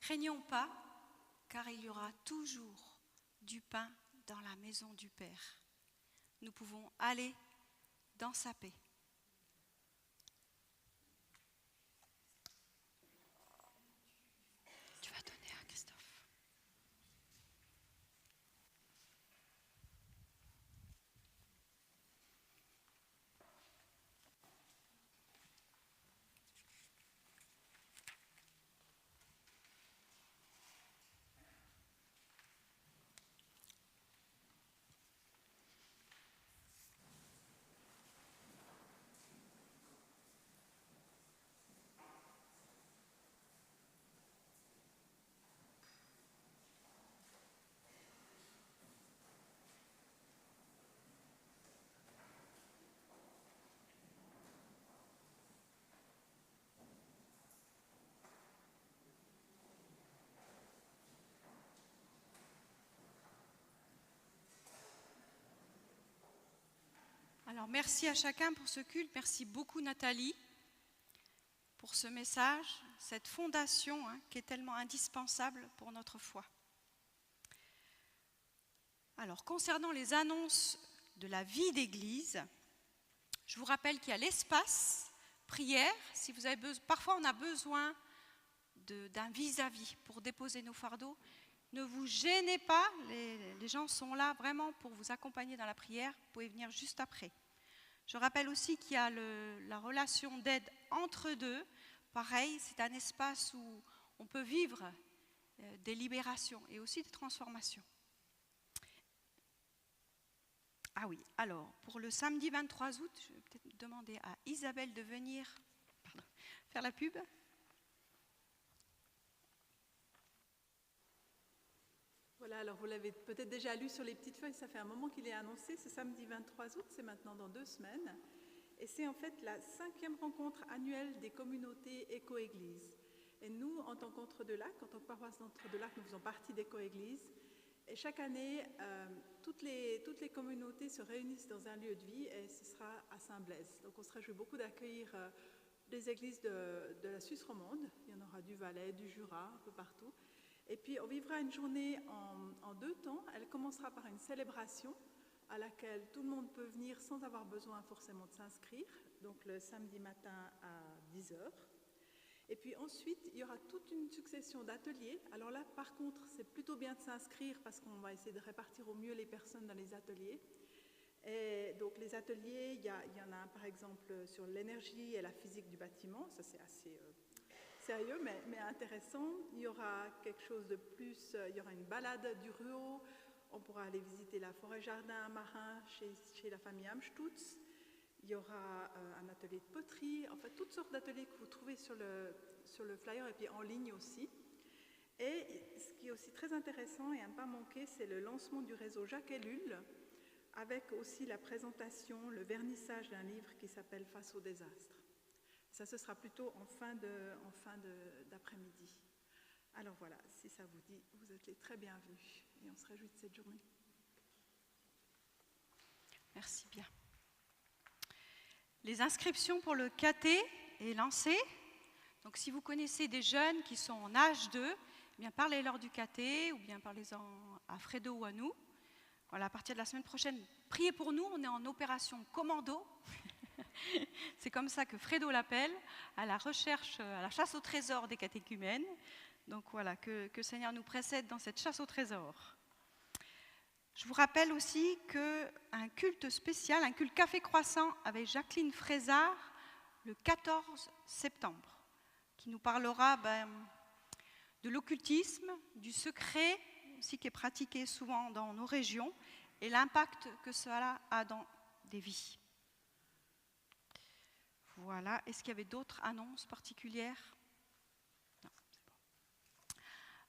[SPEAKER 1] craignons pas, car il y aura toujours du pain dans la maison du Père. Nous pouvons aller dans sa paix. Tu vas donner à Christophe. Alors merci à chacun pour ce culte. Merci beaucoup Nathalie pour ce message, cette fondation qui est tellement indispensable pour notre foi. Alors concernant les annonces de la vie d'église, je vous rappelle qu'il y a l'espace prière. Si vous avez parfois on a besoin d'un vis-à-vis pour déposer nos fardeaux. Ne vous gênez pas, les gens sont là vraiment pour vous accompagner dans la prière. Vous pouvez venir juste après. Je rappelle aussi qu'il y a la relation d'aide entre deux. Pareil, c'est un espace où on peut vivre des libérations et aussi des transformations. Ah oui, alors pour le samedi 23 août, je vais peut-être demander à Isabelle de venir faire la pub.
[SPEAKER 4] Voilà, alors vous l'avez peut-être déjà lu sur les petites feuilles, ça fait un moment qu'il est annoncé, ce samedi 23 août, c'est maintenant dans 2 semaines. Et c'est en fait la 5e rencontre annuelle des communautés éco-églises. Et nous, en tant qu'Entre-deux-Lacs, en tant que paroisse d'Entre-deux-Lacs, nous faisons partie d'éco-églises. Et chaque année, toutes les communautés se réunissent dans un lieu de vie et ce sera à Saint-Blaise. Donc on se réjouit beaucoup d'accueillir des églises de la Suisse romande. Il y en aura du Valais, du Jura, un peu partout. Et puis on vivra une journée en 2 temps. Elle commencera par une célébration à laquelle tout le monde peut venir sans avoir besoin forcément de s'inscrire, donc le samedi matin à 10h. Et puis ensuite, il y aura toute une succession d'ateliers. Alors là, par contre, c'est plutôt bien de s'inscrire parce qu'on va essayer de répartir au mieux les personnes dans les ateliers. Et donc les ateliers, il y en a un par exemple sur l'énergie et la physique du bâtiment. Ça, c'est assez sérieux, mais intéressant. Il y aura quelque chose de plus, il y aura une balade du Ruau. On pourra aller visiter la forêt-jardin marin chez la famille Amstutz. Il y aura un atelier de poterie, en fait toutes sortes d'ateliers que vous trouvez sur le flyer et puis en ligne aussi. Et ce qui est aussi très intéressant et à ne pas manquer, c'est le lancement du réseau Jacques Ellul, avec aussi la présentation, le vernissage d'un livre qui s'appelle Face au désastre. Ça, ce sera plutôt en fin d'après-midi. Alors voilà, si ça vous dit, vous êtes les très bienvenus et on se réjouit de cette journée.
[SPEAKER 1] Merci bien. Les inscriptions pour le KT est lancée. Donc si vous connaissez des jeunes qui sont en âge 2, eh bien parlez-leur du KT ou bien parlez-en à Fredo ou à nous. Voilà, à partir de la semaine prochaine, priez pour nous, on est en opération commando. C'est comme ça que Fredo l'appelle, à la recherche, à la chasse au trésor des catéchumènes. Donc voilà, que Seigneur nous précède dans cette chasse au trésor. Je vous rappelle aussi qu'un culte spécial, un culte Café Croissant avec Jacqueline Frézard, le 14 septembre, qui nous parlera de l'occultisme, du secret aussi qui est pratiqué souvent dans nos régions et l'impact que cela a dans des vies. Voilà, est-ce qu'il y avait d'autres annonces particulières ? Non, c'est bon.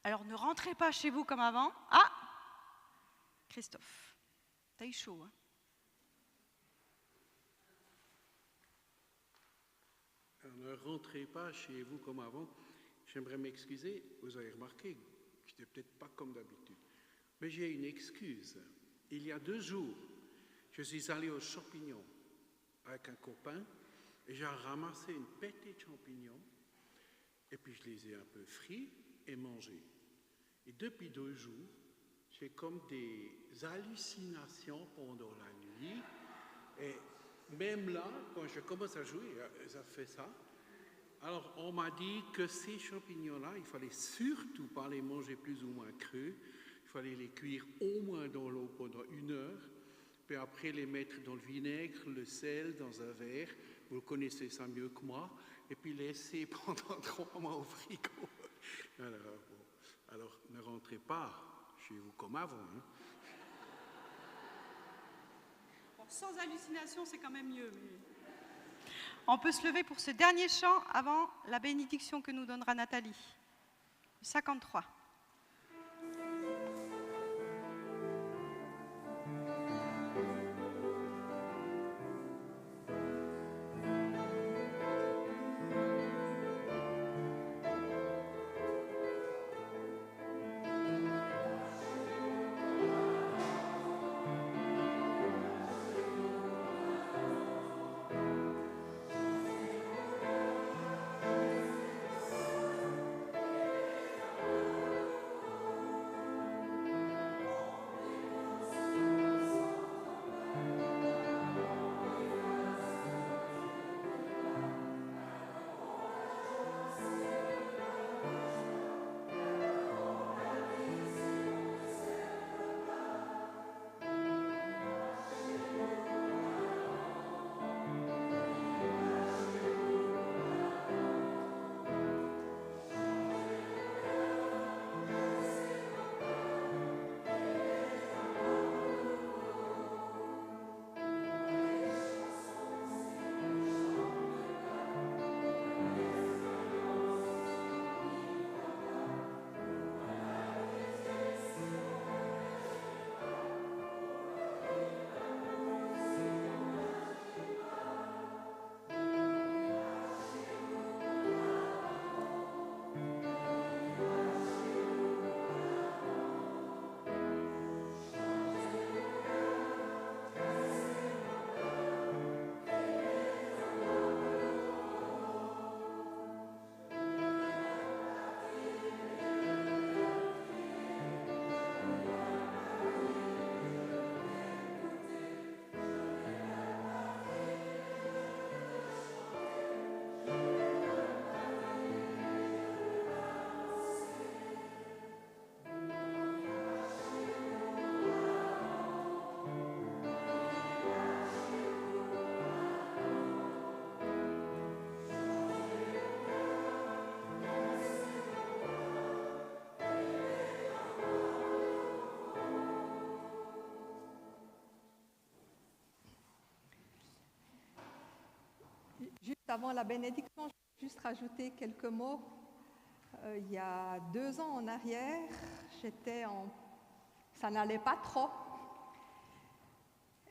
[SPEAKER 1] Alors ne rentrez pas chez vous comme avant. Ah ! Christophe, t'as eu chaud, hein ?
[SPEAKER 5] Alors, ne rentrez pas chez vous comme avant. J'aimerais m'excuser. Vous avez remarqué que je n'étais peut-être pas comme d'habitude. Mais j'ai une excuse. Il y a 2 jours, je suis allé aux champignons avec un copain et j'ai ramassé une petite champignon et puis je les ai un peu frits et mangés. Et depuis 2 jours, j'ai comme des hallucinations pendant la nuit. Et même là, quand je commence à jouer, ça fait ça. Alors, on m'a dit que ces champignons-là, il fallait surtout pas les manger plus ou moins crus. Il fallait les cuire au moins dans l'eau pendant 1 heure. Puis après, les mettre dans le vinaigre, le sel, dans un verre. Vous connaissez ça mieux que moi. Et puis laisser pendant 3 mois au frigo. Alors, ne rentrez pas chez vous comme avant. Hein.
[SPEAKER 1] Bon, sans hallucination, c'est quand même mieux. Mais... On peut se lever pour ce dernier chant avant la bénédiction que nous donnera Nathalie. 53.
[SPEAKER 3] Avant la bénédiction, je vais juste rajouter quelques mots. Il y a 2 ans en arrière, ça n'allait pas trop.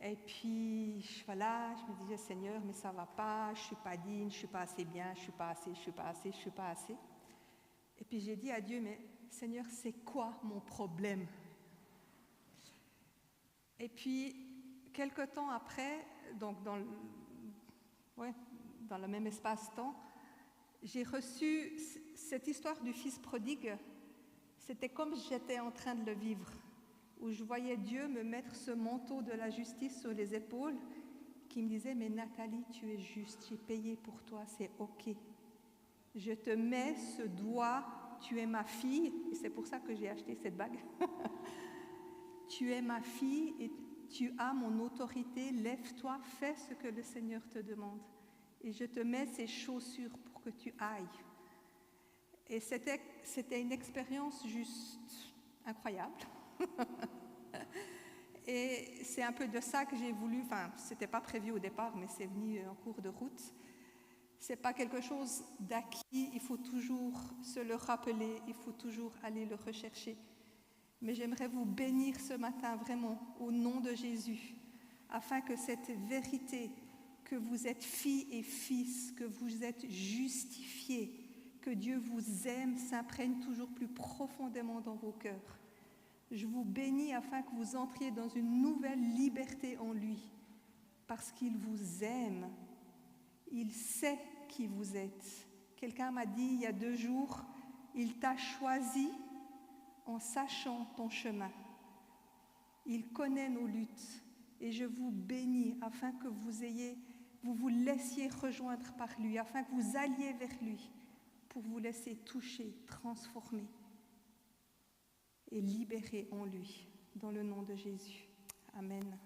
[SPEAKER 3] Et puis, voilà, je me disais, Seigneur, mais ça ne va pas, je ne suis pas digne, je ne suis pas assez bien, je ne suis pas assez, je ne suis pas assez, je ne suis pas assez. Et puis j'ai dit à Dieu, mais Seigneur, c'est quoi mon problème? Et puis, quelque temps après, donc dans le même espace-temps, j'ai reçu cette histoire du fils prodigue. C'était comme j'étais en train de le vivre, où je voyais Dieu me mettre ce manteau de la justice sur les épaules, qui me disait, mais Nathalie, tu es juste, j'ai payé pour toi, c'est OK. Je te mets ce doigt, tu es ma fille, et c'est pour ça que j'ai acheté cette bague. Tu es ma fille et tu as mon autorité, lève-toi, fais ce que le Seigneur te demande. Et je te mets ces chaussures pour que tu ailles. Et c'était une expérience juste incroyable. Et c'est un peu de ça que j'ai voulu, c'était pas prévu au départ, mais c'est venu en cours de route. C'est pas quelque chose d'acquis, il faut toujours se le rappeler, il faut toujours aller le rechercher. Mais j'aimerais vous bénir ce matin vraiment au nom de Jésus, afin que cette vérité, que vous êtes filles et fils, que vous êtes justifiés, que Dieu vous aime, s'imprègne toujours plus profondément dans vos cœurs. Je vous bénis afin que vous entriez dans une nouvelle liberté en lui, parce qu'il vous aime, il sait qui vous êtes. Quelqu'un m'a dit il y a 2 jours, il t'a choisi en sachant ton chemin. Il connaît nos luttes et je vous bénis afin que vous vous laissiez rejoindre par lui, afin que vous alliez vers lui pour vous laisser toucher, transformer et libérer en lui, dans le nom de Jésus. Amen.